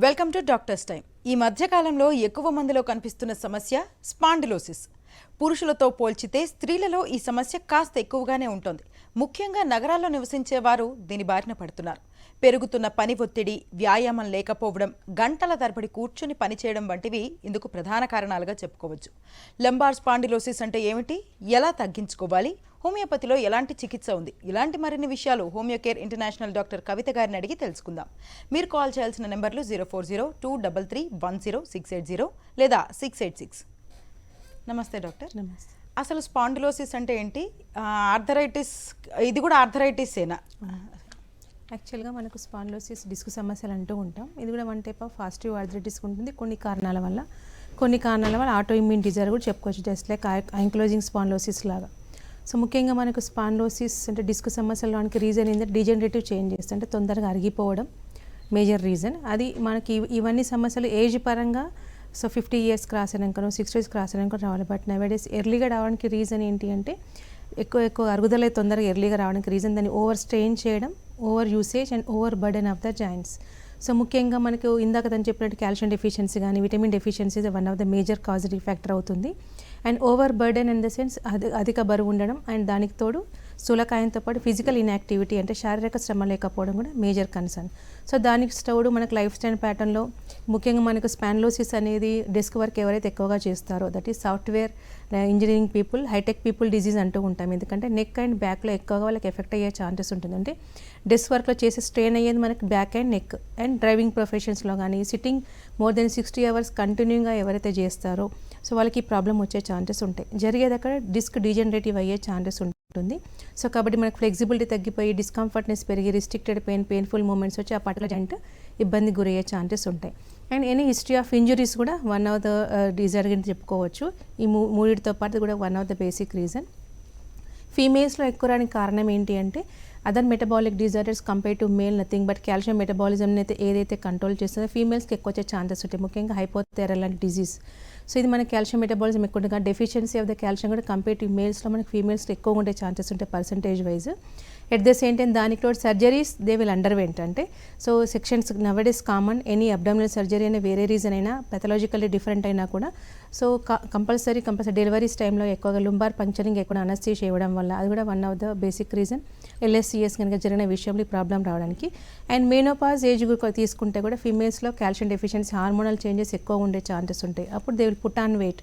Welcome to doctors time. ఈ మధ్యకాలంలో ఎక్కువ మందిలో కనిపిస్తున్న సమస్య స్పాండిలోసిస్. పురుషులతో పోల్చితే స్త్రీలలో ఈ సమస్య కాస్త ఎక్కువగానే ఉంటుంది. ముఖ్యంగా నగరాల్లో నివసించే వారు దీని బారిన పడుతున్నారు. పెరుగుతున్న పని ఒత్తిడి, వ్యాయామం లేకపోవడం, గంటల తరబడి కూర్చుని పనిచేయడం వంటివి ఇందుకు ప్రధాన కారణాలుగా చెప్పుకోవచ్చు. లంబార్ స్పాండిలోసిస్ అంటే ఏమిటి, ఎలా తగ్గించుకోవాలి, హోమియోపతిలో ఎలాంటి చికిత్స ఉంది, ఇలాంటి మరిన్ని విషయాలు హోమియోకేర్ ఇంటర్నేషనల్ డాక్టర్ కవిత గారిని అడిగి తెలుసుకుందాం. మీరు కాల్ చేయాల్సిన నెంబర్లు 040-233-10680 లేదా 686. నమస్తే డాక్టర్. నమస్తే. అసలు స్పాండిలోసిస్ అంటే ఏంటి? ఆర్థరైటిస్, ఇది కూడా ఆర్థరైటిసేనా? యాక్చువల్గా మనకు స్పాండిలోసిస్ డిస్క్ సమస్యలు అంటూ ఉంటాం. ఇది కూడా వన్ టైప్ ఆఫ్ ఫాస్టివ్ ఆర్థరైటిస్ ఉంటుంది. కొన్ని కారణాల వల్ల ఆటో ఇమ్యూన్ డిజార్డర్ కూడా చెప్పుకోవచ్చు, జస్ట్ లైక్ యాంక్లోజింగ్ స్పాండిలోసిస్ లాగా. సో ముఖ్యంగా మనకు స్పాండిలోసిస్ అంటే డిస్క్ సమస్యలకి రీజన్ ఏంటంటే డిజనరేటివ్ చేంజెస్, అంటే తొందరగా అరిగిపోవడం మేజర్ రీజన్. అది మనకి ఇవన్నీ సమస్యలు ఏజ్ పరంగా సో 50 years క్రాస్ అయినాకనో 60 years క్రాస్ అయినాక రావాలి. బట్ నవేడేస్ ఎర్లీగా రావడానికి రీజన్ ఏంటి అంటే ఎక్కువ అరుగుదల తొందరగా ఎర్లీగా రావడానికి రీజన్ దాన్ని ఓవర్ స్ట్రెయిన్ చేయడం, over usage and over burden of the joints. So ముఖ్యంగా మనకు ఇందాక తను చెప్పినట్టు కాల్షియం డెఫిషియన్సీ కానీ vitamin deficiency one of the major causative factor అవుతుంది. And over burden in the sense అధిక బరువు ఉండడం, అండ్ దానికి తోడు స్థూలకాయంతో పాటు ఫిజికల్ ఇన్యాక్టివిటీ అంటే శారీరక శ్రమ లేకపోవడం కూడా మేజర్ కన్సర్న్. సో దానికి తోడు మనకు లైఫ్ స్టైల్ ప్యాటర్న్లో ముఖ్యంగా మనకు స్పాండిలోసిస్ అనేది డెస్క్ వర్క్ ఎవరైతే ఎక్కువగా చేస్తారో, that is software engineering people, hitech people disease అంటూ ఉంటాం. ఎందుకంటే నెక్ అండ్ బ్యాక్లో ఎక్కువగా వాళ్ళకి ఎఫెక్ట్ అయ్యే ఛాన్సెస్ ఉంటుంది. అంటే డెస్క్ వర్క్లో చేసే స్ట్రెయిన్ అయ్యేది మనకి back and neck. And driving ప్రొఫెషన్స్లో కానీ సిట్టింగ్ మోర్ దెన్ 60 hours కంటిన్యూగా ఎవరైతే చేస్తారో సో వాళ్ళకి ఈ ప్రాబ్లం వచ్చే ఛాన్సెస్ ఉంటాయి. జరిగేది అక్కడ డిస్క్ డీజనరేటివ్ అయ్యే ఛాన్సెస్ ఉంటుంది. సో కాబట్టి మనకు ఫ్లెక్సిబిలిటీ తగ్గిపోయి డిస్కంఫర్ట్నెస్ పెరిగి రిస్ట్రిక్టెడ్ పెయిన్ఫుల్ మూమెంట్స్ వచ్చి ఆ పర్టికులర్ జాయింట్ ఇబ్బంది గురయ్యే ఛాన్సెస్ ఉంటాయి. And any history of injuries కూడా వన్ ఆఫ్ ద డిజార్డర్ కింద చెప్పుకోవచ్చు. ఈ మూడిటితో పాటు కూడా one of the basic reason. ఫీమేల్స్లో ఎక్కువ రానికి కారణం ఏంటి అంటే other metabolic disorders compare to male nothing but calcium metabolism అయితే ఏదైతే కంట్రోల్ చేస్తుందో ఫీమేల్స్కి ఎక్కువ వచ్చే ఛాన్సెస్ ఉంటాయి, ముఖ్యంగా హైపోథైరాయిడ్ లాంటి డిజీజ్. సో ఇది మనకి కాల్షియం మెటబాలిజం ఎక్కువ ఉంటుంది, కానీ డెఫిషియన్సీ ఆఫ్ ద కాల్షియం కూడా కంపేర్ టు మేల్స్లో మనకి ఫీమేల్స్లో ఎక్కువ ఉండే ఛాన్సెస్ ఉంటాయి percentage wise. At the same time దానికి తోడు సర్జరీస్ దే విల్ అండర్వెంట్. అంటే so sections nowadays common, any abdominal surgery అయినా వేరే రీజన్ అయినా పెథలాజికల్లీ డిఫరెంట్ అయినా కూడా సో కంపల్సరీ డెలివరీస్ టైంలో ఎక్కువగా లుంబార్ పంక్చరింగ్ ఎక్కువ అనస్థీషియా ఇవ్వడం వల్ల అది కూడా one of the basic reason LSCS కనుక జరిగిన విషయంలో ఈ ప్రాబ్లం రావడానికి. అండ్ మెనోపాజ్ ఏజ్ తీసుకుంటే కూడా ఫీమేల్స్లో కాల్షియం డెఫిషియన్సీ హార్మోనల్ చేంజెస్ ఎక్కువ ఉండే ఛాన్సెస్ ఉంటాయి. అప్పుడు they will put on weight.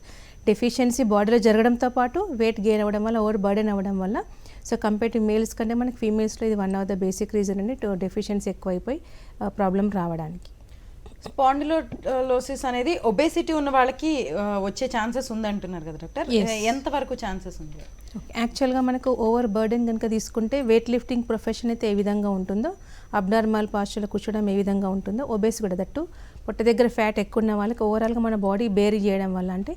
Deficiency బాడీలో జరగడంతో పాటు వెయిట్ గెయిన్ అవ్వడం వల్ల ఓవర్ బర్డెన్ అవ్వడం వల్ల సో కంపేర్ టు మేల్స్ కంటే మనకి ఫీమేల్స్లో ఇది one of the basic reason అండి డెఫిషియన్సీ ఎక్కువైపోయి ప్రాబ్లం రావడానికి. స్పాండిలోసిస్ అనేది ఒబేసిటీ ఉన్న వాళ్ళకి వచ్చే ఛాన్సెస్ ఉందంటున్నారు కదా డాక్టర్, ఎంతవరకు ఛాన్సెస్ ఉంది? యాక్చువల్గా మనకు ఓవర్ బర్డెన్ కనుక తీసుకుంటే వెయిట్ లిఫ్టింగ్ ప్రొఫెషన్ అయితే ఏ విధంగా ఉంటుందో, అబ్నార్మల్ పాస్చర్లో కూర్చోవడం ఏ విధంగా ఉంటుందో, ఒబేస్ కూడా దట్టు పొట్ట దగ్గర ఫ్యాట్ ఎక్కువ ఉన్న వాళ్ళకి ఓవరాల్గా మన బాడీ బేరీ చేయడం వల్ల అంటే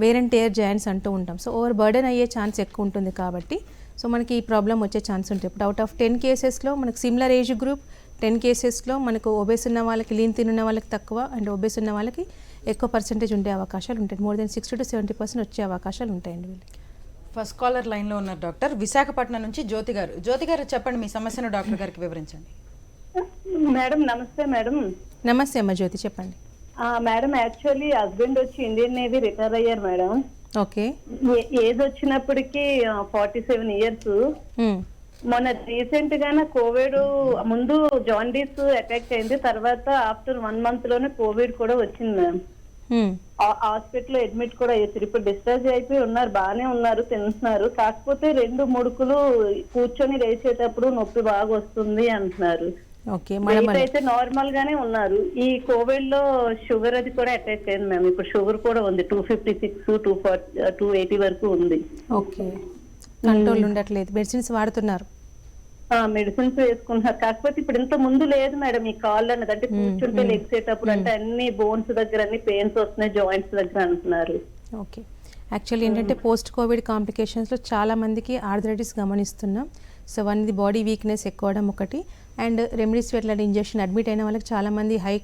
వేర్ అండ్ టేర్ జాయింట్స్ అంటూ ఉంటాం. సో ఓవర్ బర్డెన్ అయ్యే ఛాన్స్ ఎక్కువ ఉంటుంది కాబట్టి సో మనకి ఈ ప్రాబ్లం వచ్చే ఛాన్స్ ఉంటుంది. ఇప్పుడు అవుట్ ఆఫ్ 10 కేసెస్లో మనకు సిమిలర్ ఏజ్ గ్రూప్ 10 కేసెస్లో మనకు ఒబేస్ ఉన్న వాళ్ళకి లీన్ తిన్ ఉన్న వాళ్ళకి తక్కువ అండ్ ఒబేస్ ఉన్న వాళ్ళకి ఎక్కువ పర్సెంటేజ్ ఉండే అవకాశాలు ఉంటాయి. మోర్ దెన్ 60 to 70% వచ్చే అవకాశాలు ఉంటాయండి వీళ్ళకి. ఫస్ట్ కాలర్ లైన్లో ఉన్నారు డాక్టర్, విశాఖపట్నం నుంచి జ్యోతి గారు. జ్యోతి గారు చెప్పండి, మీ సమస్యను డాక్టర్ గారికి వివరించండి. మేడం నమస్తే. మేడం నమస్తే అమ్మ జ్యోతి, చెప్పండి. మేడం యాక్చువల్లీ హస్బెండ్ వచ్చి ఇండియన్ నేవీ రిటైర్ అయ్యారు మేడం. ఓకే. ఏజ్ వచ్చినప్పటికీ 47 years. మొన్న రీసెంట్ గానే కోవిడ్ ముందు జాండీస్ అటాక్ అయింది, తర్వాత ఆఫ్టర్ 1 month లోనే కోవిడ్ కూడా వచ్చింది మ్యామ్. హాస్పిటల్ అడ్మిట్ కూడా అయ్యారు. ఇప్పుడు డిశ్చార్జ్ అయిపోయి ఉన్నారు, బాగానే ఉన్నారు, తింటున్నారు. కాకపోతే 2 ముడుకులు కూర్చొని లేచేటప్పుడు నొప్పి బాగా వస్తుంది అంటున్నారు. అయితే నార్మల్ గానే ఉన్నారు. ఈ కోవిడ్ లో షుగర్ అది కూడా అటాక్ అయింది మ్యామ్. ఇప్పుడు షుగర్ కూడా ఉంది, 256, 280 వరకు ఉంది. ఓకే, కంట్రోల్ ఉండట్లేదు. మెడిసిన్స్ వాడుతున్నారు? మెడిసిన్స్ వేసుకుంటున్నారు. కాకపోతే ఇప్పుడు ఇంత ముందు లేదు మేడం ఈ కాళ్ళు అన్నది, అంటే కూర్చుంటే లెగ్సేటప్పుడు అంటే అన్ని బోన్స్ దగ్గర అన్ని పెయిన్స్ వస్తున్నాయి, జాయింట్స్ దగ్గర అంటున్నారు. ఓకే, యాక్చువల్లీ ఏంటంటే పోస్ట్ కోవిడ్ కాంప్లికేషన్స్లో చాలా మందికి ఆర్థరైటిస్ గమనిస్తున్నాం. సో ఇది బాడీ వీక్నెస్ ఎక్కువడం ఒకటి, అండ్ రెమ్డెసివిర్ లాంటి ఇంజెక్షన్ అడ్మిట్ అయిన వాళ్ళకి చాలామంది హై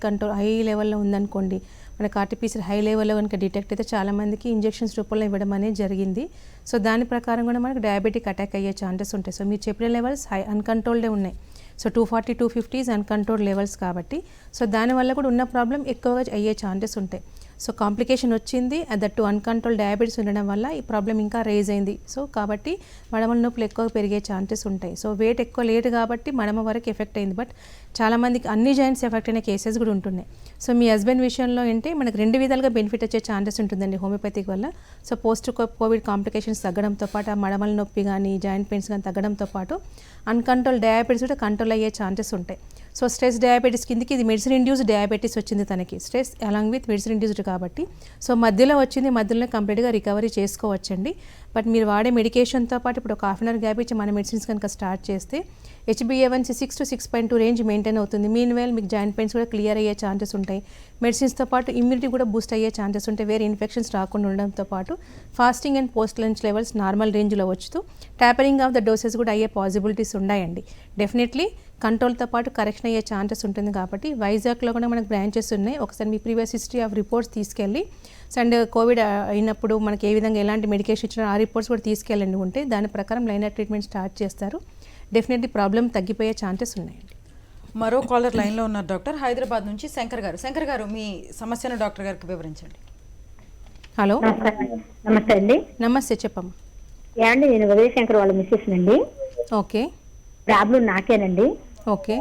లెవెల్లో ఉందనుకోండి, మనకు ఆర్టీపీసీ హై లెవెల్లో కనుక డిటెక్ట్ అయితే చాలామందికి ఇంజెక్షన్స్ రూపంలో ఇవ్వడం అనేది జరిగింది. సో దాని ప్రకారం కూడా మనకు డయాబెటిక్ అటాక్ అయ్యే ఛాన్సెస్ ఉంటాయి. సో మీరు చెప్పిన లెవెల్స్ అన్కంట్రోల్డే ఉన్నాయి. సో 240 250 ఈజ్ అన్కంట్రోల్ లెవెల్స్ కాబట్టి సో దానివల్ల కూడా ఉన్న ప్రాబ్లం ఎక్కువగా అయ్యే ఛాన్సెస్ ఉంటాయి. సో కాంప్లికేషన్ వచ్చింది, దట్ అన్కంట్రోల్ డయాబెటీస్ ఉండడం వల్ల ఈ ప్రాబ్లం ఇంకా రేజ్ అయింది. సో కాబట్టి మడమల నొప్పులు ఎక్కువ పెరిగే ఛాన్సెస్ ఉంటాయి. సో వెయిట్ ఎక్కువ లేట్ కాబట్టి మడమ వరకు ఎఫెక్ట్ అయింది, బట్ చాలామందికి అన్ని జాయింట్స్ ఎఫెక్ట్ అయిన కేసెస్ కూడా ఉంటున్నాయి. సో మీ హస్బెండ్ విషయంలో అంటే మనకు 2 విధాలుగా బెనిఫిట్ వచ్చే ఛాన్సెస్ ఉంటుందండి హోమియోపతిక్ వల్ల. సో పోస్ట్ కోవిడ్ కాంప్లికేషన్స్ తగ్గడంతో పాటు ఆ మడమల నొప్పి కానీ జాయింట్ పెయిన్స్ కానీ తగ్గడంతో పాటు అన్కంట్రోల్ డయాబెటీస్ కూడా కంట్రోల్ అయ్యే ఛాన్సెస్ ఉంటాయి. సో స్ట్రెస్ డయాబెటీస్ కిందకి ఇది మెడిసిన్ ఇండ్యూస్డ్ డయాబెటీస్ వచ్చింది తనకి, stress along with medicine induced కాబట్టి సో మధ్యలో వచ్చింది, మధ్యలో కంప్లీట్గా రికవరీ చేసుకోవచ్చండి. బట్ మీరు వాడే మెడికేషన్తో పాటు ఇప్పుడు ఒక హాఫ్ అన్ అవర్ గ్యాప్ ఇచ్చి మన మెడిసిన్స్ కనుక స్టార్ట్ చేస్తే HbA1c 6 to 6.2 రేంజ్ మెయింటైన్ అవుతుంది. మీన్ వైల్ మీకు జాయింట్ పెయిన్స్ కూడా క్లియర్ అయ్యే ఛాన్సెస్ ఉంటాయి. మెడిసిన్స్తో పాటు ఇమ్యూనిటీ కూడా బూస్ట్ అయ్యే ఛాన్సెస్ ఉంటాయి. వేరే ఇన్ఫెక్షన్స్ రాకుండా ఉండడంతో పాటు fasting and post lunch levels normal రేంజ్లో వచ్చుతూ ట్యాపరింగ్ ఆఫ్ ద డోసెస్ కూడా అయ్యే పాసిబిలిటీస్ ఉన్నాయండి. డెఫినెట్లీ కంట్రోల్తో పాటు కరెక్షన్ అయ్యే ఛాన్సెస్ ఉంటుంది కాబట్టి వైజాగ్లో కూడా మనకు బ్రాంచెస్ ఉన్నాయి. ఒకసారి మీ ప్రీవియస్ హిస్టరీ ఆఫ్ రిపోర్ట్స్ తీసుకెళ్ళి అండ్ కోవిడ్ అయినప్పుడు మనకి ఏ విధంగా ఎలాంటి మెడికేషన్ ఇచ్చినా ఆ రిపోర్ట్స్ కూడా తీసుకెళ్ళండి ఉంటే దాని ప్రకారం లైన్ ఆఫ్ ట్రీట్మెంట్ స్టార్ట్ చేస్తారు. డెఫినెట్లీ ప్రాబ్లం తగ్గిపోయే ఛాన్సెస్ ఉన్నాయండి. మరో కాలర్ లైన్లో ఉన్నారు డాక్టర్, హైదరాబాద్ నుంచి శంకర్ గారు. శంకర్ గారు మీ సమస్యను డాక్టర్ గారికి వివరించండి. హలో, నమస్తే అండి. నమస్తే, చెప్పమ్మా. ఏమండి, నేను ఉదయశంకర్ వాళ్ళ మిస్సెస్ అండి. ఓకే, ప్రాబ్లం నాకేనండి. ఓకే.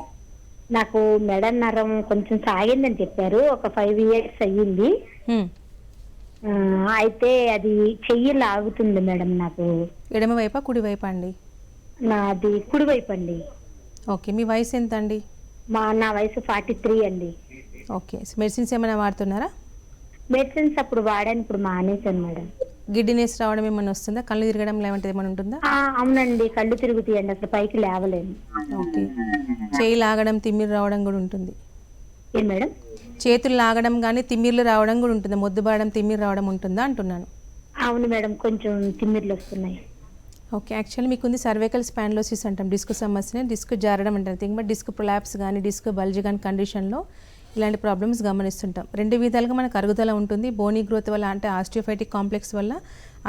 నాకు మెడ నరం కొంచెం సాగిందని చెప్పారు. ఒక 5 years అయ్యింది. అయితే అది చెయ్యి లాగుతుంది మేడం. నాకు ఎడమ వైపా కుడి వైపా అండి? నాది కుడివైపు అండి. ఓకే, మీ వయసు ఎంత అండి? నా వయసు 43 అండి. ఓకే, మెడిసిన్స్ ఏమైనా వాడుతున్నారా? మెడిసిన్స్ అప్పుడు వాడాను, ఇప్పుడు మానేశాను మేడం. గిడ్డినెస్ రావడం ఏమైనా వస్తుందా? కళ్ళు తిరగడం లేవంటే ఏమైనా ఉంటుందా? అవునండి, కళ్ళు తిరుగుతాయండి, అసలు పైకి లేవలేను. ఓకే, చేయి లాగడం తిమ్మిరి రావడం కూడా ఉంటుంది. ఏం మేడం? చేతులు లాగడం కానీ తిమ్మిర్లు రావడం కూడా ఉంటుంది, మొద్దుబారడం తిమ్మిరి రావడం ఉంటుందా అంటున్నాను. అవును మేడం, కొంచెం తిమ్మిర్లు వస్తున్నాయి. ఓకే, యాక్చువల్లీ మీకు ఉంది సర్వైకల్ స్పాండిలోసిస్ అంటాం. డిస్క్ సమస్యనే డిస్క్ జారడం అంటారు. థింక్ బట్ డిస్క్ ప్రొలాప్స్ కానీ డిస్క్ బల్జ్ కానీ కండిషన్లో ఇలాంటి ప్రాబ్లమ్స్ గమనిస్తుంటాం. 2 విధాలుగా మనకు అరుగుదల ఉంటుంది. బోనీ గ్రోత్ వల్ల అంటే ఆస్టియోఫైటిక్ కాంప్లెక్స్ వల్ల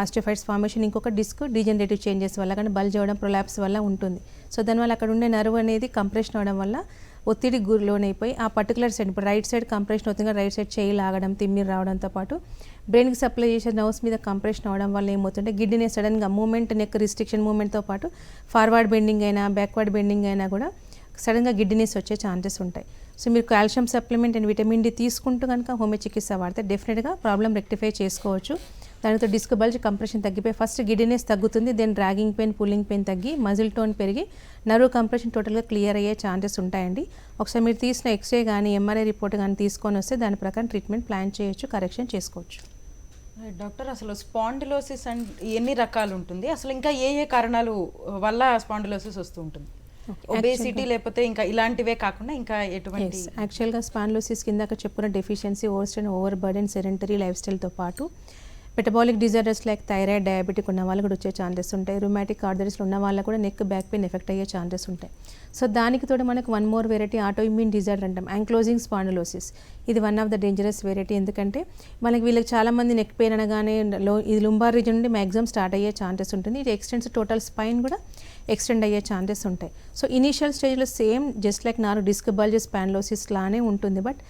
ఆస్టియోఫైట్స్ ఫార్మేషన్, ఇంకొక డిస్క్ డీజనరేటివ్ చేంజెస్ వల్ల కానీ బల్జ్ అవ్వడం ప్రొలాప్స్ వల్ల ఉంటుంది. సో దానివల్ల అక్కడ ఉండే నర్వ్ అనేది కంప్రెషన్ అవ్వడం వల్ల ఒత్తిడి లోనైపోయి ఆ పర్టికులర్ సైడ్, ఇప్పుడు రైట్ సైడ్ కంప్రెషన్ అవుతుంది, రైట్ సైడ్ చేయి లాగడం తిమ్మిరి రావడంతో పాటు బ్రెయిన్కి సప్లై చేసే నర్వ్స్ మీద కంప్రెషన్ అవ్వడం వల్ల ఏమవుతుంటే గిడ్డినే సడన్గా మూమెంట్, నెక్ రిస్ట్రిక్షన్ మూమెంట్తో పాటు ఫార్వర్డ్ బెండింగ్ అయినా బ్యాక్వర్డ్ బెండింగ్ అయినా కూడా సడన్గా గిడ్డినెస్ వచ్చే ఛాన్సెస్ ఉంటాయి. సో మీరు calcium supplement and vitamin D తీసుకుంటూ కనుక హోమియో చికిత్స వాడితే డెఫినెట్గా ప్రాబ్లం రెక్టిఫై చేసుకోవచ్చు. దానితో డిస్క్ బల్జ్ కంప్రెషన్ తగ్గిపోయి ఫస్ట్ గిడ్డినెస్ తగ్గుతుంది, then dragging pain pulling pain తగ్గి మజిల్ టోన్ పెరిగి నర్వ్ కంప్రెషన్ టోటల్గా క్లియర్ అయ్యే ఛాన్సెస్ ఉంటాయండి. ఒకసారి మీరు తీసిన ఎక్స్రే కానీ ఎంఆర్ఐ రిపోర్ట్ కానీ తీసుకొని వస్తే దాని ప్రకారం ట్రీట్మెంట్ ప్లాన్ చేయొచ్చు, కరెక్షన్ చేసుకోవచ్చు. డాక్టర్, అసలు స్పాండిలోసిస్ అండ్ ఎన్ని రకాలు ఉంటుంది, అసలు ఇంకా ఏ కారణాలు వల్ల స్పాండిలోసిస్ వస్తూ ఉంటుంది? ఒబేసిటీ లేకపోతే ఇంకా ఇలాంటివే కాకుండా ఇంకా ఎటువంటి? యాక్చువల్గా స్పాండిలోసిస్ కింద చెప్పిన deficiency, over strain, over burden, sedentary life స్టైల్తో పాటు metabolic disorders like thyroid, diabetic ఉన్న వాళ్ళు కూడా వచ్చే ఛాన్సెస్ ఉంటాయి. రుమాటిక్ ఆర్థరైటిస్ ఉన్న వాళ్ళకు కూడా నెక్ బ్యాక్ పెయిన్ ఎఫెక్ట్ అయ్యే ఛాన్సెస్ ఉంటాయి. సో దానికి తోడు మనకు 1 more variety auto immune disorder అంటాం, యాంక్లోజింగ్ స్పాండిలోసిస్. ఇది 1 of the డేంజరస్ వెరైటీ. ఎందుకంటే మనకి వీళ్ళకి చాలామంది నెక్ పెయిన్ అనగానే ఇది లుంబార్ రీజన్ నుండి మ్యాక్సిమం స్టార్ట్ అయ్యే ఛాన్సెస్ ఉంటుంది. ఇది ఎక్స్టెండ్స్ టోటల్ స్పైన్ కూడా ఎక్స్టెండ్ అయ్యే ఛాన్సెస్ ఉంటాయి. సో ఇనీషియల్ స్టేజ్లో same just like disc bulge spondylosis లానే ఉంటుంది. బట్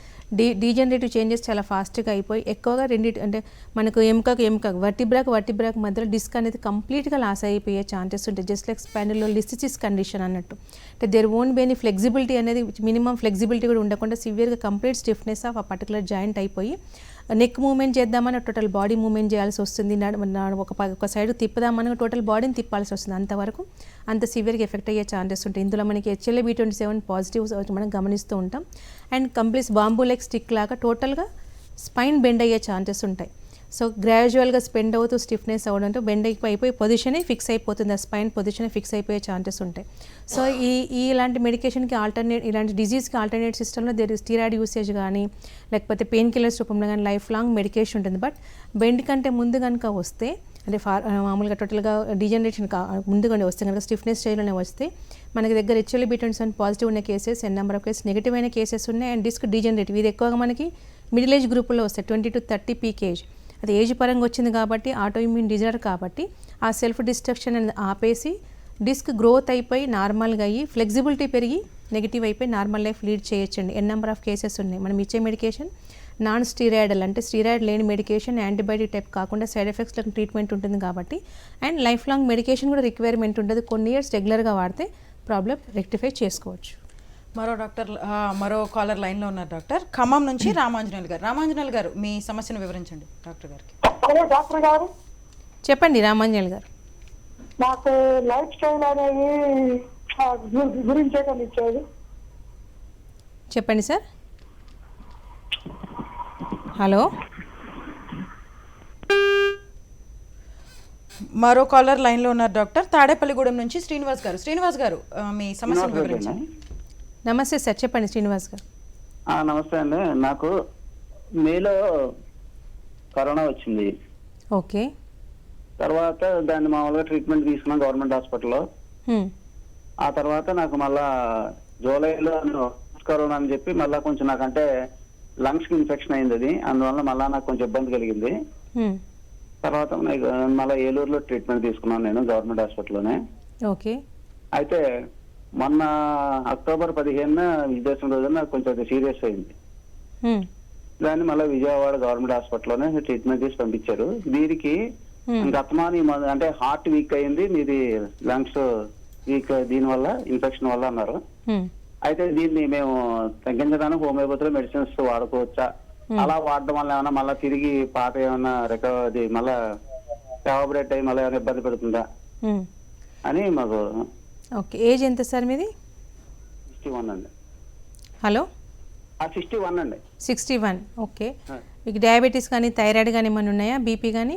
డీజనరేటివ్ చేంజెస్ చాలా ఫాస్ట్గా అయిపోయి ఎక్కువగా అంటే మనకు ఎముక వర్టిబ్రాక్ మధ్యలో డిస్క్ అనేది కంప్లీట్గా లాస్ అయిపోయే ఛాన్సెస్ ఉంటాయి. జస్ట్ లైక్ స్పాండిలోలిసిస్ కండిషన్ అన్నట్టు. అంటే their own be any flexibility అనేది, మినిమం ఫ్లెక్సిబిలిటీ కూడా ఉండకుండా సివియర్గా కంప్లీట్ స్టిఫ్నెస్ ఆఫ్ ఆ పర్టికులర్ జాయింట్ అయిపోయి నెక్ మూవ్మెంట్ చేద్దామని టోటల్ బాడీ మూవ్మెంట్ చేయాల్సి వస్తుంది. ఒక సైడ్ తిప్పుదామని టోటల్ బాడీని తిప్పాల్సి వస్తుంది. అంతవరకు అంత సివియర్గా ఎఫెక్ట్ అయ్యే ఛాన్సెస్ ఉంటాయి. ఇందులో మనకి HLA-B27 పాజిటివ్స్ మనం గమనిస్తూ ఉంటాం. And complete bamboo like stick లాగా టోటల్గా స్పైన్ బెండ్ అయ్యే ఛాన్సెస్ ఉంటాయి. సో గ్రాడ్యువల్గా స్పెండ్ అవుతూ స్టిఫ్నెస్ అవ్వడంతో బెండ్ అయిపోయి పొజిషనే ఫిక్స్ అయిపోతుంది, ఆ స్పైన్ పొజిషనే ఫిక్స్ అయిపోయే ఛాన్సెస్ ఉంటాయి. సో ఇలాంటి మెడికేషన్కి ఇలాంటి డిజీజ్కి ఆల్టర్నేట్ సిస్టంలో స్టీరాయిడ్ యూసేజ్ కానీ లేకపోతే పెయిన్ కిల్లర్స్ రూపంలో కానీ లైఫ్ లాంగ్ మెడికేషన్ ఉంటుంది. బట్ బెండ్ కంటే ముందు కనుక వస్తే, అంటే మామూలుగా టోటల్గా డీజనరేషన్ ముందుగానే వస్తే కనుక స్టిఫ్నెస్ స్టేజ్లోనే వస్తే మనకి దగ్గర HLA-B27 పాజిటివ్ ఉన్న cases and number of cases negative అయిన కేసెస్ ఉన్నాయి. అండ్ డిస్క్ డీజనరేటివ్ ఇది ఎక్కువగా మనకి మిడిల్ ఏజ్ గ్రూపుల్లో వస్తాయి, 20 to 30 పీక్ ఏజ్. అది ఏజ్ పరంగా వచ్చింది కాబట్టి ఆటో ఇమ్యూన్ డిజార్డర్ కాబట్టి ఆ సెల్ఫ్ డిస్ట్రక్షన్ అనేది ఆపేసి డిస్క్ గ్రోత్ అయిపోయి నార్మల్గా అయ్యి ఫ్లెక్సిబిలిటీ పెరిగి నెగిటివ్ అయిపోయి నార్మల్ లైఫ్ లీడ్ చేయొచ్చండి. ఎన్ నెంబర్ ఆఫ్ కేసెస్ ఉన్నాయి. మనం ఇచ్చే మెడికేషన్ నాన్ స్టీరాయిడల్ అంటే స్టీరాయిడ్ లేని మెడికేషన్, యాంటీబయాటిక్ టైప్ కాకుండా సైడ్ ఎఫెక్ట్స్ లేని ట్రీట్మెంట్ ఉంటుంది కాబట్టి, అండ్ లైఫ్ లాంగ్ మెడికేషన్ కూడా రిక్వైర్మెంట్ ఉంటుంది. కొన్ని ఇయర్స్ రెగ్యులర్గా వాడితే ప్రాబ్లం రెక్టిఫై చేసుకోవచ్చు. మరో కాలర్ లైన్లో ఉన్నారు డాక్టర్. ఖమ్మం నుంచి రామాంజనేయులు గారు. రామాంజనేయులు గారు, మీ సమస్యను వివరించండి డాక్టర్ గారికి. డాక్టర్ గారు, చెప్పండి రామాంజనేయులు గారు. నాకు లైఫ్ స్టైల్ అనేది గురించే ఇచ్చేది. చెప్పండి సార్. హలో, మరో కాలర్ లైన్లో ఉన్నారు డాక్టర్. తాడేపల్లిగూడెం నుంచి శ్రీనివాస్ గారు. శ్రీనివాస్ గారు, మీ సమస్యను వివరించండి. నమస్తే సార్, చెప్పండి శ్రీనివాస్ గారు. నమస్తే అండి. నాకు మేలో కరోనా వచ్చింది. ఓకే. తర్వాత దాన్ని మామూలుగా ట్రీట్మెంట్ తీసుకున్నాం గవర్నమెంట్ హాస్పిటల్లో. ఆ తర్వాత నాకు మళ్ళా జూలైలో కరోనా అని చెప్పి మళ్ళీ కొంచెం నాకంటే లంగ్స్ కి ఇన్ఫెక్షన్ అయింది. అది అందువల్ల మళ్ళీ నాకు కొంచెం ఇబ్బంది కలిగింది. తర్వాత మళ్ళీ ఏలూరులో ట్రీట్మెంట్ తీసుకున్నాను నేను గవర్నమెంట్ హాస్పిటల్లోనే. ఓకే. అయితే మొన్న అక్టోబర్ 15న విజయదశమి రోజున నాకు కొంచెం అది సీరియస్ అయింది. దాన్ని మళ్ళీ విజయవాడ గవర్నమెంట్ హాస్పిటల్లోనే ట్రీట్మెంట్ చేసి పంపించారు. దీనికి గతమాని అంటే హార్ట్ వీక్ అయింది, మీది లంగ్స్ వీక్, దీని వల్ల ఇన్ఫెక్షన్ వల్ల అన్నారు. అయితే దీన్ని మేము తగ్గించడానికి హోమియోపతిలో మెడిసిన్స్ వాడుకోవచ్చా, అలా వాడడం వల్ల ఏమైనా మళ్ళీ తిరిగి పాత ఏమైనా రికవరీ మళ్ళీ రికవరేట్ అయ్యి మళ్ళీ ఏమైనా ఇబ్బంది పెడుతుందా అని మాకు. ఓకే. ఏజ్ ఎంత సార్ మీది? 61 అండి. హలో, 61 అండి. 61. ఓకే. మీకు డయాబెటీస్ కానీ థైరాయిడ్ కానీ ఏమైనా ఉన్నాయా? బీపీ కానీ?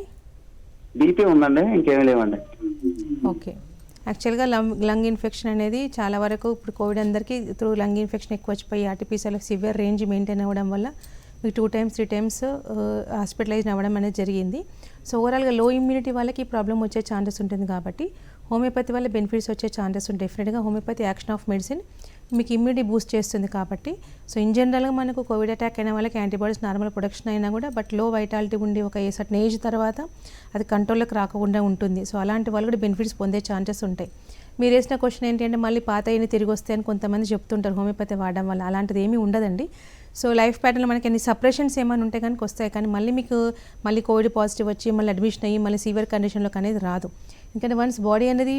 బీపీ ఉందండి, ఇంకేమీ లేవండి. ఓకే. యాక్చువల్గా లంగ్ ఇన్ఫెక్షన్ అనేది చాలా వరకు ఇప్పుడు కోవిడ్ అందరికీ త్రూ లంగ్ ఇన్ఫెక్షన్ ఎక్కువ వచ్చిపోయి ఆర్టీపీసీఎల్ సివియర్ రేంజ్ మెయింటైన్ అవ్వడం వల్ల మీకు 2 times 3 times హాస్పిటలైజ్ అవ్వడం అనేది జరిగింది. సో ఓవరాల్గా లో ఇమ్యూనిటీ వాళ్ళకి ఈ ప్రాబ్లం వచ్చే ఛాన్సెస్ ఉంటుంది కాబట్టి హోమియోపతి వల్ల బెనిఫిట్స్ వచ్చే ఛాన్సెస్ ఉంటాయి. డెఫినెట్గా హోమియోపతి యాక్షన్ ఆఫ్ మెడిసిన్ మీకు ఇమ్యూనిటీ బూస్ట్ చేస్తుంది కాబట్టి. సో ఇన్ జనరల్గా మనకు కోవిడ్ అటాక్ అయిన వాళ్ళకి యాంటీబాడీస్ నార్మల్ ప్రొడక్షన్ అయినా కూడా బట్ లో వైటాలిటీ ఉండి ఒక సర్టన్ ఏజ్ తర్వాత అది కంట్రోల్లోకి రాకుండా ఉంటుంది. సో అలాంటి వాళ్ళు కూడా బెనిఫిట్స్ పొందే ఛాన్సెస్ ఉంటాయి. మీరు వేసిన క్వశ్చన్ ఏంటంటే మళ్ళీ పాత అయిన తిరిగి వస్తే అని కొంతమంది చెప్తుంటారు హోమియోపతి వాడడం వల్ల. అలాంటిది ఏమీ ఉండదండి. సో లైఫ్ ప్యాటర్న్లో మనకి అన్ని సపరేషన్స్ ఏమైనా ఉంటే కనుక వస్తాయి, కానీ మళ్ళీ మీకు మళ్ళీ కోవిడ్ పాజిటివ్ వచ్చి మళ్ళీ అడ్మిషన్ అయ్యి మళ్ళీ సివియర్ కండిషన్లోకి అనేది రాదు. ఎందుకంటే వన్స్ బాడీ అనేది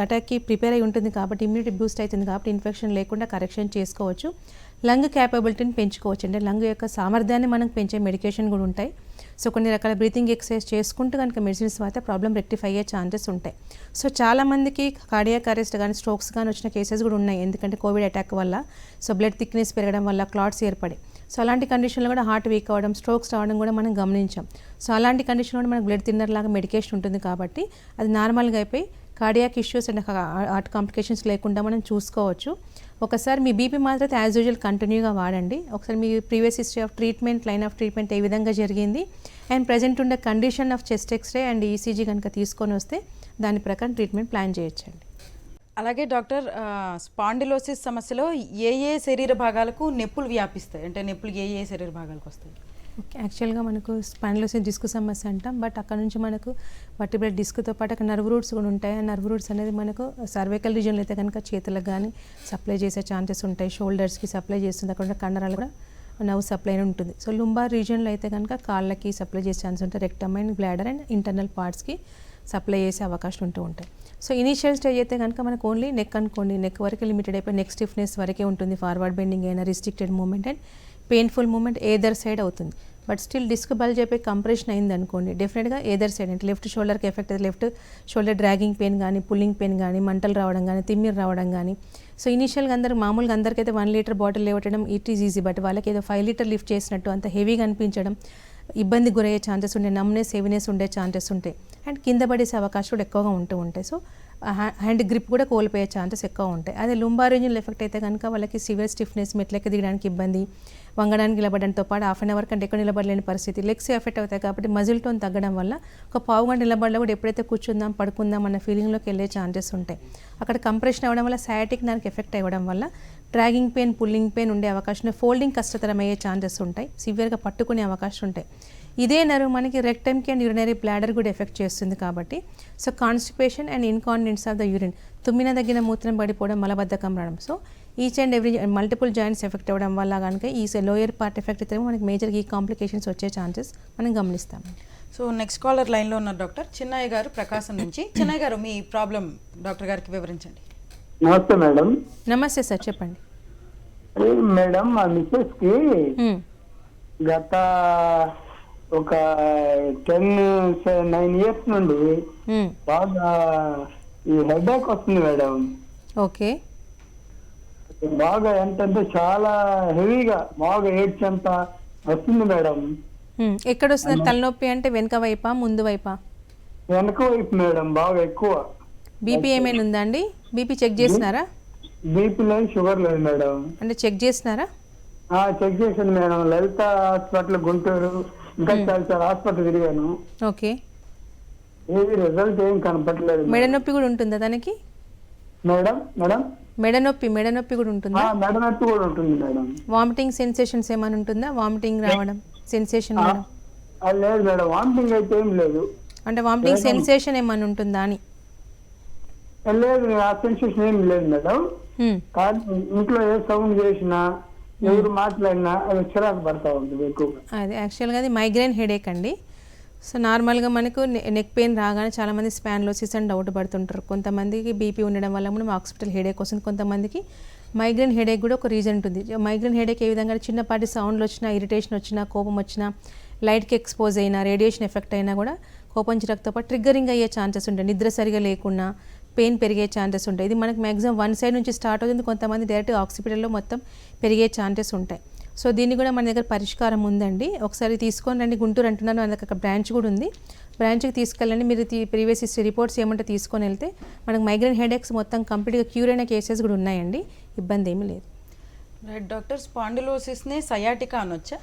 అటాక్కి ప్రిపేర్ అయి ఉంటుంది కాబట్టి ఇమ్యూనిటీ బూస్ట్ అవుతుంది కాబట్టి ఇన్ఫెక్షన్ లేకుండా కరెక్షన్ చేసుకోవచ్చు. లంగ్ క్యాపబిలిటీని పెంచుకోవచ్చు. అంటే లంగ్ యొక్క సామర్థ్యాన్ని మనం పెంచే మెడికేషన్ కూడా ఉంటాయి. సో కొన్ని రకాల బ్రీతింగ్ ఎక్సర్సైజ్ చేసుకుంటూ కనుక మెడిసిన్స్ వాడితే ప్రాబ్లం రెక్టిఫై అయ్యే ఛాన్సెస్ ఉంటాయి. సో చాలామందికి కార్డియాక్ అరెస్ట్ కానీ స్ట్రోక్స్ కానీ వచ్చిన కేసెస్ కూడా ఉన్నాయి. ఎందుకంటే కోవిడ్ అటాక్ వల్ల సో బ్లడ్ థిక్నెస్ పెరగడం వల్ల క్లాట్స్ ఏర్పడి సో అలాంటి కండిషన్లో కూడా హార్ట్ వీక్ అవ్వడం, స్ట్రోక్స్ రావడం కూడా మనం గమనించాం. సో అలాంటి కండిషన్లో మనకు బ్లడ్ థిన్నర్ లాగా మెడికేషన్ ఉంటుంది కాబట్టి అది నార్మల్గా అయిపోయి cardiac issues and heart complications లేకుండా మనం చూసుకోవచ్చు. ఒకసారి మీ బీపీ మాత్రం యాజ్ యూజువల్ కంటిన్యూగా వాడండి. ఒకసారి మీ previous history of treatment, line of treatment ఏ విధంగా జరిగింది అండ్ ప్రజెంట్ ఉండే condition of chest X ray and ECG కనుక తీసుకొని వస్తే దాని ప్రకారం ట్రీట్మెంట్ ప్లాన్ చేయొచ్చండి. అలాగే డాక్టర్, స్పాండిలోసిస్ సమస్యలో ఏ శరీర భాగాలకు నొప్పులు వ్యాపిస్తాయి? అంటే నొప్పులు ఏ శరీర భాగాలకు వస్తాయి? ఓకే. యాక్చువల్గా మనకు స్పాండిలోసిస్ డిస్క్ సమస్య అంటాం. బట్ అక్కడ నుంచి మనకు వర్టిబ్రల్ డిస్క్తో పాటు అక్కడ నర్వ్ రూట్స్ కూడా ఉంటాయి. ఆ నర్వ్ రూట్స్ అనేది మనకు సర్వైకల్ రీజియన్లో అయితే కనుక చేతులకు కానీ సప్లై చేసే ఛాన్సెస్ ఉంటాయి. షోల్డర్స్కి సప్లై చేస్తుంది, అక్కడ కండరాలు కూడా నర్వ్ సప్లై ఉంటుంది. సో లుంబార్ రీజియన్లో అయితే కనుక కాళ్ళకి సప్లై చేసే ఛాన్స్ ఉంటాయి. Rectum and bladder and internal పార్ట్స్కి సప్లై చేసే అవకాశం ఉంటూ ఉంటాయి. సో ఇనీషియల్ స్టేజ్ అయితే కనుక మనకు ఓన్లీ నెక్ అనుకోండి, నెక్ వరకు లిమిటెడ్ అయిపోయి నెక్ స్టిఫ్నెస్ వరకే ఉంటుంది. ఫార్వర్డ్ బెండింగ్ అయినా restricted movement and painful movement either side అవుతుంది. బట్ స్టిల్ డిస్క్ బల్జ్ అయిపోయి కంప్రెషన్ అయింది అనుకోండి, డెఫినెట్గా ఏదర్ సైడ్ అంటే లెఫ్ట్ షోల్డర్కి ఎఫెక్ట్ అయితే లెఫ్ట్ షోల్డర్ డ్రాగింగ్ పెయిన్ కానీ, పుల్లింగ్ పెయిన్ కానీ, మంటలు రావడం కానీ, తిమ్మిరి రావడం కానీ. సో ఇనీషియల్గా మామూలుగా అందరికైతే 1 లీటర్ బాటిల్ లేవటం ఇట్ ఈజ్ ఈజీ. బట్ వాళ్ళకి ఏదో 5 లీటర్ లిఫ్ట్ చేసినట్టు అంత హెవీగా అనిపించడం, ఇబ్బంది గురయ్యే ఛాన్సెస్ ఉంటాయి, నమ్నెస్ హెవీనెస్ ఉండే ఛాన్సెస్ ఉంటాయి అండ్ కింద పడేసే అవకాశం కూడా ఎక్కువగా ఉంటూ ఉంటాయి. సో హ్యాండ్ గ్రిప్ కూడా కోల్పోయే ఛాన్సెస్ ఎక్కువ ఉంటాయి. అదే లుంబార్ రీజియన్ ఎఫెక్ట్ అయితే కనుక వాళ్ళకి సివియర్ స్టిఫ్నెస్, మెట్లెక్కి దిగడానికి ఇబ్బంది, వంగడానికి నిలబడడంతో పాటు హాఫ్ అన్ అవర్ కంటే ఎక్కువ నిలబడలేని పరిస్థితి, లెగ్స్ ఎఫెక్ట్ అవుతాయి కాబట్టి మజిల్ టోన్ తగ్గడం వల్ల ఒక పావు గంట నిలబడలో కూడా ఎప్పుడైతే కూర్చుందాం పడుకుందాం అన్న ఫీలింగ్లోకి వెళ్ళే ఛాన్సెస్ ఉంటాయి. అక్కడ కంప్రెషన్ అవ్వడం వల్ల సయాటిక్ నర్వ్కి ఎఫెక్ట్ అవ్వడం వల్ల డ్రాగింగ్ పెయిన్, పుల్లింగ్ పెయిన్ ఉండే అవకాశం, ఫోల్డింగ్ కష్టతరమయ్యే ఛాన్సెస్ ఉంటాయి, సివియర్గా పట్టుకునే అవకాశం ఉంటాయి. ఇదే నర్వ్ మనకి రెక్టమ్కి అండ్ యూరినరీ బ్లాడర్ కూడా ఎఫెక్ట్ చేస్తుంది కాబట్టి so constipation and incontinence of the urine, తుమ్మిన దగ్గర మూత్రం పడిపోవడం, మలబద్ధకం రావడం. So each and every multiple joints effect అవ్వడం వల్ల కనుక ఈ లోయర్ పార్ట్ ఎఫెక్ట్ అయితే మనకి మేజర్గా ఈ కాంప్లికేషన్స్ వచ్చే ఛాన్సెస్ మనం గమనిస్తాం. సో నెక్స్ట్ కాలర్ లైన్లో ఉన్నారు డాక్టర్ చిన్నయ్య గారు ప్రకాశం నుంచి. చిన్నయ్య గారు మీ ప్రాబ్లం డాక్టర్ గారికి వివరించండి. నమస్తే మేడం. నమస్తే సార్, చెప్పండి. మేడం మా మిస్సెస్ కి మ్మ్. గత ఒక 9 ఇయర్స్ నుండి మ్మ్. బాగా ఈ హెడేక్ వస్తుంది మేడం. ఓకే. బాగా ఏంటంటే చాలా హెవీగా బాగా ఏడ్చంత వస్తుంది మేడం. ఎక్కడ వస్తుంది తలనొప్పి? అంటే వెనక వైపా ముందు వైపా? వెనక వైపు మేడం, బాగా ఎక్కువ. బీపీ ఏమైనా ఉందా అండి? బీపీ చెక్ చేసినారా? బీపీ లేదు, షుగర్ లేదు మేడం. అంటే చెక్ చేసినారా? చెక్ చేశాను మేడం. లలిత హాస్పిటల్ గుంటూరు, ఇంకా చాలా హాస్పిటల్ తిరిగాను. ఓకే. ఏది రిజల్ట్ ఏం కనపడలేదు మెడ నొప్పి కూడా ఉంటుందా తనకి? మేడం. మేడం మెడ నొప్పి కూడా ఉంటుందా? మెడ నొప్పి కూడా ఉంటుంది మేడం. వామిటింగ్ సెన్సేషన్స్ ఏమైనా ఉంటుందా? వామిటింగ్ రావడం సెన్సేషన్ మేడం? లేదు మేడం, వామిటింగ్ అయితే ఏం లేదు. అంటే వామిటింగ్ సెన్సేషన్ ఏమైనా ఉంటుందా అని? లేదు, ఆ సెన్సేషన్ ఏం లేదు మేడం. కానీ ఇంట్లో ఏ సౌండ్ చేసినా ఎవరు మాట్లాడినా అది చిరాకు పడతా ఉంటుంది ఎక్కువగా. అది యాక్చువల్గా అది మైగ్రేన్ హెడేక్ అండి. సో నార్మల్గా మనకు నెక్ పెయిన్ రాగానే చాలామంది స్పాండిలోసిస్ అని డౌట్ పడుతుంటారు. కొంతమందికి బీపీ ఉండడం వల్ల మనం హాస్పిటల్ హెడేక్ వస్తుంది. కొంతమందికి మైగ్రేన్ హెడేక్ కూడా ఒక రీజన్ ఉంటుంది. మైగ్రేన్ హెడేక్ ఏ విధంగా చిన్నపాటి సౌండ్లు వచ్చినా, ఇరిటేషన్ వచ్చినా, కోపం వచ్చినా, లైట్కి ఎక్స్పోజ్ అయినా, రేడియేషన్ ఎఫెక్ట్ అయినా కూడా కోపం చిరాకుతో పాటు ట్రిగ్గరింగ్ అయ్యే ఛాన్సెస్ ఉంటాయి. నిద్ర సరిగా లేకున్నా పెయిన్ పెరిగే ఛాన్సెస్ ఉంటాయి. ఇది మనకు మ్యాక్సిమం వన్ సైడ్ నుంచి స్టార్ట్ అవుతుంది. కొంతమంది డైరెక్ట్ హాస్పిటల్లో మొత్తం పెరిగే ఛాన్సెస్ ఉంటాయి. సో దీన్ని కూడా మన దగ్గర పరిష్కారం ఉందండి. ఒకసారి తీసుకొని రండి, గుంటూరు అంటున్నాను, మన దగ్గర బ్రాంచ్ కూడా ఉంది. బ్రాంచ్కి తీసుకెళ్ళండి. మీరు ప్రీవియస్ హిస్టరీ రిపోర్ట్స్ ఏమంటే తీసుకొని వెళ్తే మనకు మైగ్రేన్ హెడేక్స్ మొత్తం కంప్లీట్గా క్యూర్ అయిన కేసెస్ కూడా ఉన్నాయండి. ఇబ్బంది ఏమీ లేదు. రైట్ డాక్టర్, స్పాండిలోసిస్నే సయాటికా అనొచ్చా?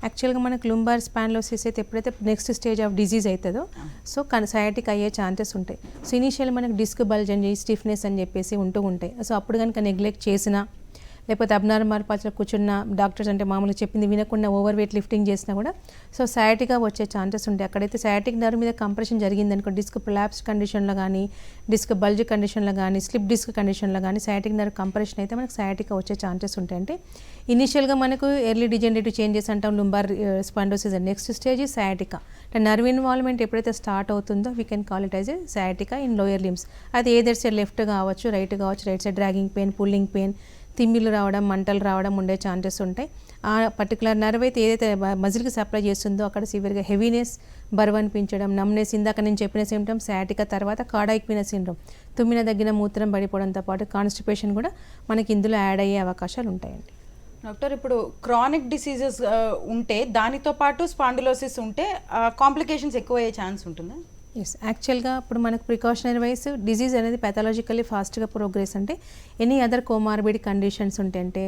యాక్చువల్గా మనకు లుంబార్ స్పాండిలోసిస్ అయితే ఎప్పుడైతే నెక్స్ట్ స్టేజ్ ఆఫ్ డిజీజ్ అవుతుందో సో సయాటిక్ అయ్యే ఛాన్సెస్ ఉంటాయి. సో ఇనీషియల్ మనకు డిస్క్ బల్జ్ అని స్టిఫ్నెస్ అని చెప్పేసి ఉంటూ ఉంటాయి. సో అప్పుడు కనుక నెగ్లెక్ట్ చేసినా లేకపోతే అబ్నార్మల్ పార్ట్స్లో కూర్చున్న డాక్టర్స్ అంటే మామూలుగా చెప్పింది వినకుండా ఓవర్ వెయిట్ లిఫ్టింగ్ చేసినా కూడా సో సయాటిక్గా వచ్చే ఛాన్సెస్ ఉంటాయి. అక్కడైతే సయాటిక్ నర్వ్ మీద కంప్రెషన్ జరిగిందనుకో డిస్క్ ప్లాప్స్ కండిషన్లో కానీ, డిస్క్ బల్జ్ కండిషన్లో కానీ, స్లిప్ డిస్క్ కండిషన్లో కానీ సయాటిక్ నర్వ్ కంప్రెషన్ అయితే మనకు సయాటిక్గా వచ్చే ఛాన్సెస్ ఉంటాయి. అంటే ఇనిషియల్గా మనకు ఎర్లీ డిజనరేటివ్ చేంజెస్ అంటాం లుంబార్ స్పాండిలోసిస్. నెక్స్ట్ స్టేజ్ ఈ సయాటికా. అంటే నర్వ్ ఇన్వాల్వ్మెంట్ ఎప్పుడైతే స్టార్ట్ అవుతుందో we can call it as a sciatica in lower limbs. అది ఏదర్ సైడ్ లెఫ్ట్ కావచ్చు, రైట్ కావచ్చు. Right side dragging pain, pulling pain, తిమ్మిలు రావడం, మంటలు రావడం ఉండే ఛాన్సెస్ ఉంటాయి. ఆ పర్టికులర్ నర్వ్ అయితే ఏదైతే మజిల్కి సప్లై చేస్తుందో అక్కడ సివియర్గా హెవీనెస్, బరువు అనిపించడం, నమ్నెస్, ఇందాక నేను చెప్పిన సిమ్టమ్స్ సయాటికా. తర్వాత కార్డాయిక్ సిండ్రోమ్, తుమ్మిన దగ్గర మూత్రం పడిపోవడంతో పాటు కాన్స్టిపేషన్ కూడా మనకి ఇందులో యాడ్ అయ్యే అవకాశాలు ఉంటాయండి. డాక్టర్, ఇప్పుడు క్రానిక్ డిసీజెస్ ఉంటే దానితో పాటు స్పాండిలోసిస్ ఉంటే కాంప్లికేషన్స్ ఎక్కువ అయ్యే ఛాన్స్ ఉంటుందా? ఎస్, యాక్చువల్గా ఇప్పుడు మనకు ప్రికాషనరీ వైస్ డిజీజ్ అనేది ప్యాథాలజికల్లీ ఫాస్ట్గా ప్రోగ్రెస్ అంటే ఎనీ అదర్ కోమార్బిడ్ కండిషన్స్ ఉంటాయి. అంటే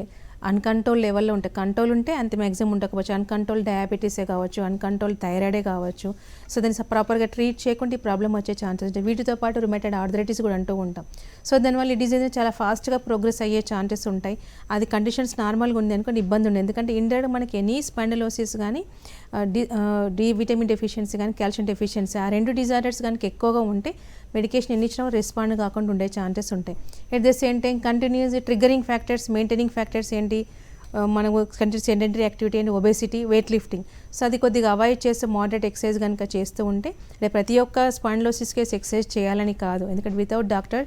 అన్కంట్రోల్ లెవెల్లో ఉంటాయి. కంట్రోల్ ఉంటే అంత మ్యాక్సిమం ఉండకపోవచ్చు. అన్కంట్రోల్ డయాబెటీసే కావచ్చు, అన్కంట్రోల్ థైరాయిడే కావచ్చు. సో దాన్ని ప్రాపర్గా ట్రీట్ చేయకుండా ఈ ప్రాబ్లం వచ్చే ఛాన్సెస్ ఉంటాయి. వీటితో పాటు రుమేటెడ్ ఆర్థరైటిస్ కూడా అంటూ ఉంటాం. సో దానివల్ల ఈ డిజీజ్ చాలా ఫాస్ట్గా ప్రోగ్రెస్ అయ్యే ఛాన్సెస్ ఉంటాయి. అది కండిషన్స్ నార్మల్గా ఉంది అనుకోండి ఇబ్బంది ఉంది. ఎందుకంటే ఇండైరెక్ట్ మనకి ఎనీ స్పాండిలోసిస్ కానీ, డి విటమిన్ డెఫిషియన్సీ కానీ, కాల్షియం డెఫిషియన్సీ ఆ రెండు డిజార్డర్స్ కనుక ఎక్కువగా ఉంటే మెడికేషన్ ఎన్ని ఇచ్చినా రెస్పాండ్ కాకుండా ఉండే ఛాన్సెస్ ఉంటాయి. At the same time continuous triggering factors, maintaining factors ఏంటి, మనకు sedentary activity and obesity, weight lifting. So అది కొద్దిగా అవాయిడ్ చేస్తే మోడరేట్ ఎక్సర్సైజ్ కనుక చేస్తూ ఉంటే ప్రతి ఒక్క స్పాండిలోసిస్ కేసు ఎక్సర్సైజ్ చేయాలని కాదు. ఎందుకంటే వితౌట్ డాక్టర్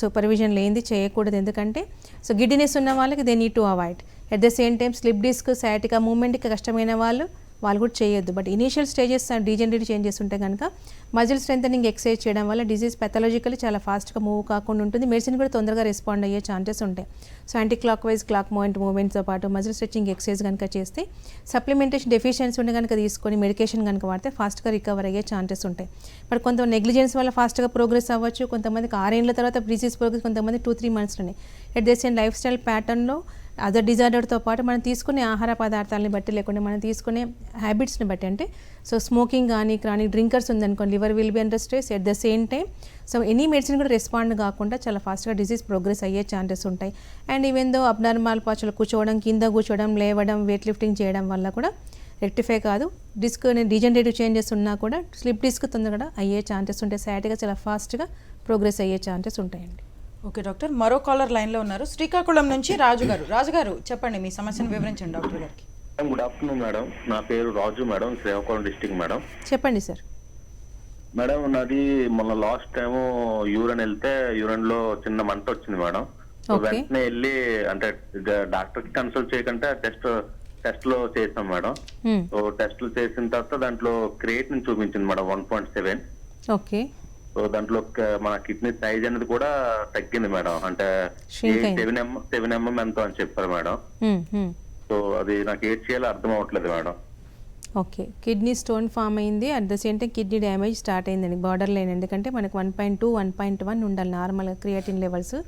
సూపర్విజన్ లేనిది చేయకూడదు. ఎందుకంటే సో గిడ్డినెస్ ఉన్న వాళ్ళకి they need to avoid. At the same time slip disc, sciatica మూవ్మెంట్కి కష్టమైన వాళ్ళు కూడా చేయొద్దు. But initial stages degenerative changes ఉంటే కనుక మజిల్ స్ట్రెంథనింగ్ ఎక్సర్సైజ్ చేయడం వల్ల డిజీజ్ పెథాలజికల్లీ చాలా ఫాస్ట్గా మూవ్ కాకుండా ఉంటుంది. మెడిసిన్ కూడా తొందరగా రెస్పాండ్ అయ్యే ఛాన్సెస్ ఉంటాయి. So anti clock wise clock మూవ్మెంట్తో పాటు మజిల్ స్ట్రెచింగ్ ఎక్సర్సైజ్ కనుక చేస్తే సప్లిమెంటేషన్ డెఫిషియన్సీ ఉంటే కనుక తీసుకొని మెడికేషన్ కనుక వాడితే ఫాస్ట్గా రికవర్ అయ్యే ఛాన్సెస్ ఉంటాయి. బట్ కొంత నెగ్లిజెన్స్ వల్ల ఫాస్ట్గా ప్రోగ్రెస్ అవ్వచ్చు. కొంతమందికి 6 ఏళ్ల తర్వాత డిజీజ్ ప్రోగ్రెస్, కొంతమంది 2-3 మంత్స్లోనే. At the same life style ప్యాటర్న్లో అదర్ డిజార్డర్తో పాటు మనం తీసుకునే ఆహార పదార్థాలని బట్టి లేకుండా మనం తీసుకునే హ్యాబిట్స్ని బట్టి, అంటే సో స్మోకింగ్ కానీ క్రానిక్ డ్రింకర్స్ ఉందనుకోండి liver will be under stress. At the same time so any medicine కూడా రెస్పాండ్ కాకుండా చాలా ఫాస్ట్గా డిజీజ్ ప్రోగ్రెస్ అయ్యే ఛాన్సెస్ ఉంటాయి. అండ్ ఈవెన్ దో అబ్నార్మల్ పార్ట్స్లో కూర్చోవడం, కింద కూర్చోవడం, లేవడం, వెయిట్ లిఫ్టింగ్ చేయడం వల్ల కూడా రెక్టిఫై కాదు. డిస్క్ డిజనరేటివ్ చేంజెస్ ఉన్నా కూడా స్లిప్ డిస్క్ తొందరగా అయ్యే ఛాన్సెస్ ఉంటాయి. సయాటికా చాలా ఫాస్ట్గా ప్రోగ్రెస్ అయ్యే ఛాన్సెస్ ఉంటాయండి. ఓకే డాక్టర్, మరో కాలర్ లైన్లో ఉన్నారు. శ్రీకాకుళం నుంచి రాజు గారు. రాజు గారు చెప్పండి, మీ సమస్యను వివరించండి డాక్టర్ గారికి. Good afternoon madam. నా పేరు రాజు మేడం, శ్రీకాకుళం డిస్ట్రిక్ట్ మేడం. చెప్పండి సార్. మేడం నాది మొన్న లాస్ట్ టైం యూరిన్ వెళ్తే యూరిన్ లో చిన్న మంట వచ్చింది మేడం. So Okay. వెంటనే వెళ్ళి అంటే డాక్టర్ కి కన్సల్ట్ చేయకంటే టెస్ట్ లో చేసాం మేడం. సో టెస్ట్లు చేసిన తర్వాత దాంట్లో క్రియేటిన్ చూపించింది మేడం 1.7. ఓకే. సో దాంట్లో మన కిడ్నీ సైజ్ అనేది కూడా తగ్గింది మేడం. అంటే Shrink అయింది. 7mm ఎంతో అని చెప్పారు మేడం. సో అది నాకు ఏడ్ చేయాలో అర్థం అవ్వట్లేదు madam. Okay, kidney stone form అయింది, at the same time kidney damage start అయిందండి, బార్డర్ లైన్. ఎందుకంటే మనకు 1.2 1.1 ఉండాలి నార్మల్గా creatinine levels.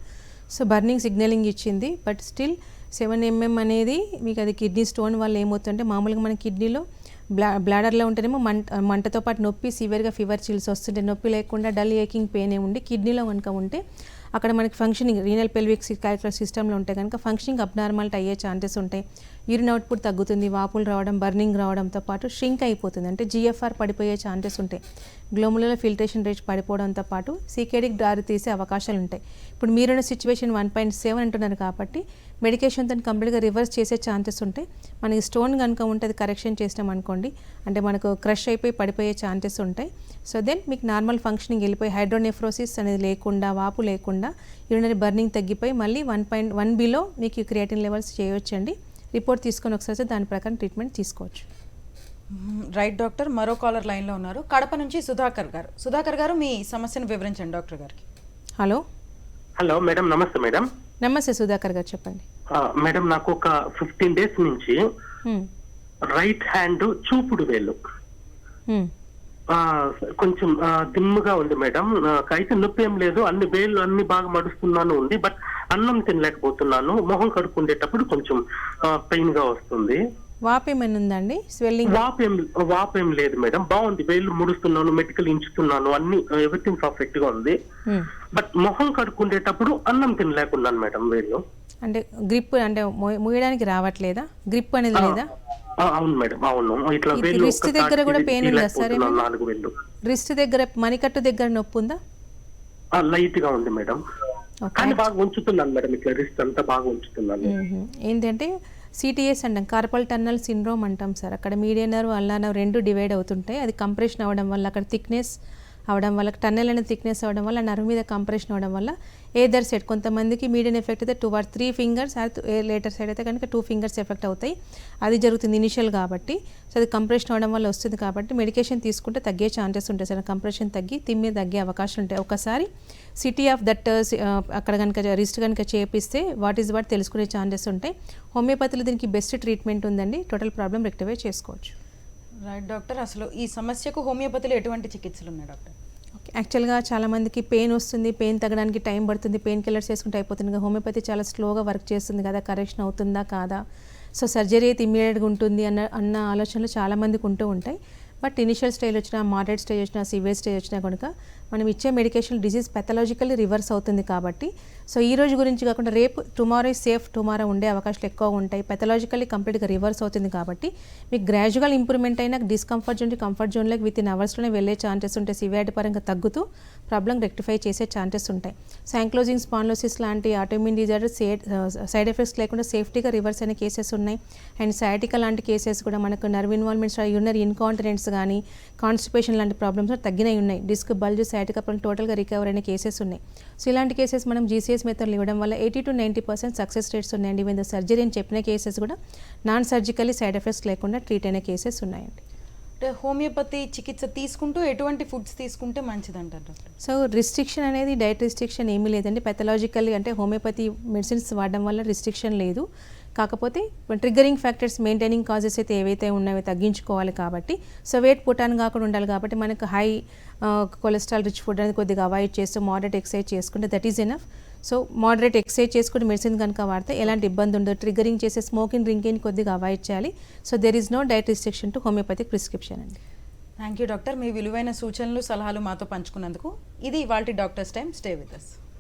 So burning signalling ఇచ్చింది, బట్ స్టిల్ 7mm అనేది మీకు అది కిడ్నీ స్టోన్ వల్ల ఏమవుతుందంటే మామూలుగా మన కిడ్నీలో బ్లాడర్లో ఉంటేనేమో మంటతో పాటు నొప్పి, సివియర్గా ఫీవర్ చిల్స్ వస్తుంటే, నొప్పి లేకుండా డల్ ఏకింగ్ పెయిన్ ఉండి కిడ్నీలో కనుక ఉంటే అక్కడ మనకి ఫంక్షనింగ్ రీనల్ పెల్విక్ క్యాల్కులస్ సిస్టంలో ఉంటే కనుక ఫంక్షనింగ్ అబ్నార్మాలిటీ అయ్యే ఛాన్సెస్ ఉంటాయి. యూరిన్ అవుట్పుట్ తగ్గుతుంది, వాపులు రావడం, బర్నింగ్ రావడంతో పాటు షింక్ అయిపోతుంది, అంటే జిఎఫ్ఆర్ పడిపోయే ఛాన్సెస్ ఉంటాయి. గ్లోములలో ఫిల్టరేషన్ రేట్ పడిపోవడంతో పాటు సీకేడీకి దారి తీసే అవకాశాలు ఉంటాయి. ఇప్పుడు మీరున్న సిచ్యువేషన్ 1.7 అంటున్నారు కాబట్టి మెడికేషన్తో కంప్లీట్గా రివర్స్ చేసే ఛాన్సెస్ ఉంటాయి. మనకి స్టోన్ కనుక ఉంటే అది కరెక్షన్ చేసినాం అనుకోండి, అంటే మనకు క్రష్ అయిపోయి పడిపోయే ఛాన్సెస్ ఉంటాయి. సో దెన్ మీకు నార్మల్ ఫంక్షనింగ్ వెళ్ళిపోయి హైడ్రోనెఫ్రోసిస్ అనేది లేకుండా, వాపు లేకుండా యూరినరీ బర్నింగ్ తగ్గిపోయి మళ్ళీ 1.1 మీకు క్రియాటిన్ లెవెల్స్ చేయొచ్చండి. రిపోర్ట్ తీసుకొని ఒకసారి దాని ప్రకారం ట్రీట్మెంట్ తీసుకోవచ్చు. రైట్ డాక్టర్, మరో కాలర్ లైన్లో ఉన్నారు. కడప నుంచి సుధాకర్ గారు. సుధాకర్ గారు, మీ సమస్యను వివరించండి డాక్టర్ గారికి. హలో. హలో మేడం, నమస్తే మేడం. నమస్తే సుధాకర్ గారు, చెప్పండి. మేడం నాకు ఒక 15 days నుంచి రైట్ హ్యాండ్ చూపుడు వేలు కొంచెం దిమ్ముగా ఉంది మేడం. అయితే నొప్పి ఏం లేదు, అన్ని వేళ్ళు అన్ని బాగా మడుస్తున్నాను ఉంది, బట్ అన్నం తినలేకపోతున్నాను. మొహం కడుక్కుండేటప్పుడు కొంచెం పెయిన్ గా వస్తుంది. వాపు ఏమైనా ఉందండి? స్వెల్లింగ్? వాపేం లేదు మేడం, బాగుంది. వేళ్ళు ముడుస్తున్నాను, మెడికల్ ఇంచుతున్నాను, అన్ని ఎవ్రీథింగ్ పర్ఫెక్ట్ గా ఉంది. బట్ మొహం కడుక్కుండేటప్పుడు అన్నం తినలేకున్నాను మేడం. వేళ్ళు అంటే గ్రిప్ అంటే మూయడానికి రావట్లేదా? గ్రిప్ అనేది లేదా? అవును మేడం, అవును. ఇట్లా రిస్ట్ దగ్గర కూడా పెయిన్ ఉందా సార్? 4 వేళ్ళు. రిస్ట్ దగ్గర, మణికట్టు దగ్గర నొప్పి ఉందా? లైట్ గా ఉంది మేడం, కానీ బాగా ఉంచుతున్నాను మేడం. ఇట్లా రిస్ట్ అంతా బాగా ఉంచుతున్నాను. ఏంటంటే సిటిఎస్ అంటాం, కార్పల్ టన్నల్ సిండ్రోమ్ అంటాం సార్. అక్కడ మీడియన్ నర్వ్, అల్నా నర్వ్ రెండు డివైడ్ అవుతుంటాయి. అది కంప్రెషన్ అవ్వడం వల్ల, అక్కడ థిక్నెస్ అవడం వల్ల, టన్నల్ అనేది థిక్నెస్ అవ్వడం వల్ల, నర్వ్ మీద కంప్రెషన్ అవ్వడం వల్ల ఏదర్ సైడ్, కొంతమందికి మీడియన్ ఎఫెక్ట్ అయితే 2 or 3 ఫింగర్స్, లేటర్ సైడ్ అయితే కనుక 2 fingers ఎఫెక్ట్ అవుతాయి. అది జరుగుతుంది ఇనిషియల్ కాబట్టి. సో అది కంప్రెషన్ అవ్వడం వల్ల వస్తుంది కాబట్టి మెడికేషన్ తీసుకుంటే తగ్గే ఛాన్సెస్ ఉంటాయి సార్. కంప్రెషన్ తగ్గి తిమ్మి తగ్గే అవకాశం ఉంటాయి. ఒకసారి సిటీ ఆఫ్ దట్ అక్కడ కనుక రిస్ట్ కనుక చేపిస్తే వాట్ తెలుసుకునే ఛాన్సెస్ ఉంటాయి. హోమియోపతిలో దీనికి బెస్ట్ ట్రీట్మెంట్ ఉందండి, టోటల్ ప్రాబ్లం రెక్టిఫై చేసుకోవచ్చు. రైట్ డాక్టర్, అసలు ఈ సమస్యకు హోమియోపతిలో ఎటువంటి చికిత్సలు ఉన్నాయి డాక్టర్? ఓకే, యాక్చువల్గా చాలామందికి పెయిన్ వస్తుంది, పెయిన్ తగ్గడానికి టైం పడుతుంది, పెయిన్ కిల్లర్స్ వేసుకుంటే అయిపోతుంది. హోమియోపతి చాలా స్లోగా వర్క్ చేస్తుంది కదా, కరెక్షన్ అవుతుందా కాదా, సో సర్జరీ అయితే ఇమ్మీడియట్గా ఉంటుంది అన్న ఆలోచనలు చాలామందికి ఉంటూ ఉంటాయి. బట్ ఇనిషియల్ స్టేజ్ వచ్చినా, మోడరేట్ స్టేజ్ వచ్చినా, సివియర్ స్టేజ్ వచ్చినా కనుక మనం ఇచ్చే మెడికేషన్ డిజీజ్ పెథలాజికల్లీ రివర్స్ అవుతుంది కాబట్టి, సో ఈ రోజు గురించి కాకుండా రేపు టుమారో సేఫ్ టుమారో ఉండే అవకాశాలు ఎక్కువ ఉంటాయి. పెథలాజికల్లీ కంప్లీట్గా రివర్స్ అవుతుంది కాబట్టి మీకు గ్రాడ్యువల్ ఇంప్రూవ్మెంట్ అయినా డిస్కంఫర్ట్ జోన్ కంఫర్ట్ జోన్లోకి విత్ ఇన్ అవర్స్లోనే వెళ్ళే ఛాన్సెస్ ఉంటాయి. సివియారిటీ పరంగా తగ్గుతూ ప్రాబ్లం రెక్టిఫై చేసే ఛాన్సెస్ ఉంటాయి. సో యాంక్లోజింగ్ స్పాండిలోసిస్ లాంటి ఆటోఇమ్యూన్ డిజార్డర్ సైడ్ ఎఫెక్ట్స్ లేకుండా సేఫ్టీగా రివర్స్ అయిన కేసెస్ ఉన్నాయి. అండ్ సయాటికా లాంటి కేసెస్ కూడా మనకు నర్వ్ ఇన్వాల్వ్మెంట్స్, యూరినరీ ఇన్కాంటినెంట్స్ కానీ కాన్స్టిపేషన్ లాంటి ప్రాబ్లమ్స్ తగ్గినవి ఉన్నాయి. డిస్క్ బల్జ్, సయాటికా ప్రాబ్లం టోటల్గా రికవర్ అయిన కేసెస్ ఉన్నాయి. సో ఇలాంటి కేసెస్ మనం జీసీఎస్ మెథడ్లు ఇవ్వడం వల్ల 80 to 90% సక్సెస్ రేట్స్ ఉన్నాయండి. ఈవెన్ సర్జరీ అని చెప్పిన కేసెస్ కూడా నాన్ సర్జికల్లీ సైడ్ ఎఫెక్ట్స్ లేకుండా ట్రీట్ అయిన కేసెస్ ఉన్నాయండి. అంటే హోమియోపతి చికిత్స తీసుకుంటూ ఎటువంటి ఫుడ్స్ తీసుకుంటే మంచిది అంటారు డాక్టర్? సో రిస్ట్రిక్షన్ అనేది డైట్ రిస్ట్రిక్షన్ ఏమీ లేదండి. పెథలాజికల్లీ అంటే హోమియోపతి మెడిసిన్స్ వాడడం వల్ల రిస్ట్రిక్షన్ లేదు. కాకపోతే ట్రిగ్గరింగ్ ఫ్యాక్టర్స్, మెయింటైనింగ్ కాజెస్ అయితే ఏవైతే ఉన్నాయో తగ్గించుకోవాలి కాబట్టి, సో వెయిట్ పుటాన్ కాకుండా ఉండాలి కాబట్టి మనకు హై కొలెస్ట్రాల్ రిచ్ ఫుడ్ అనేది కొద్దిగా అవాయిడ్ చేస్తూ మోడరేట్ ఎక్సర్సైజ్ చేసుకుంటే that is enough. So moderate exercise చేసుకుంటే మెడిసిన్ కనుక వాడితే ఎలాంటి ఇబ్బంది ఉండదు. ట్రిగ్గరింగ్ చేసే స్మోకింగ్, డ్రింకింగ్ కొద్దిగా అవాయిడ్ చేయాలి. So there is no diet restriction to homeopathic prescription అండి. థ్యాంక్ యూ డాక్టర్, మీ విలువైన సూచనలు, సలహాలు మాతో పంచుకున్నందుకు. ఇది ఇవాల్టి doctors time. Stay with us.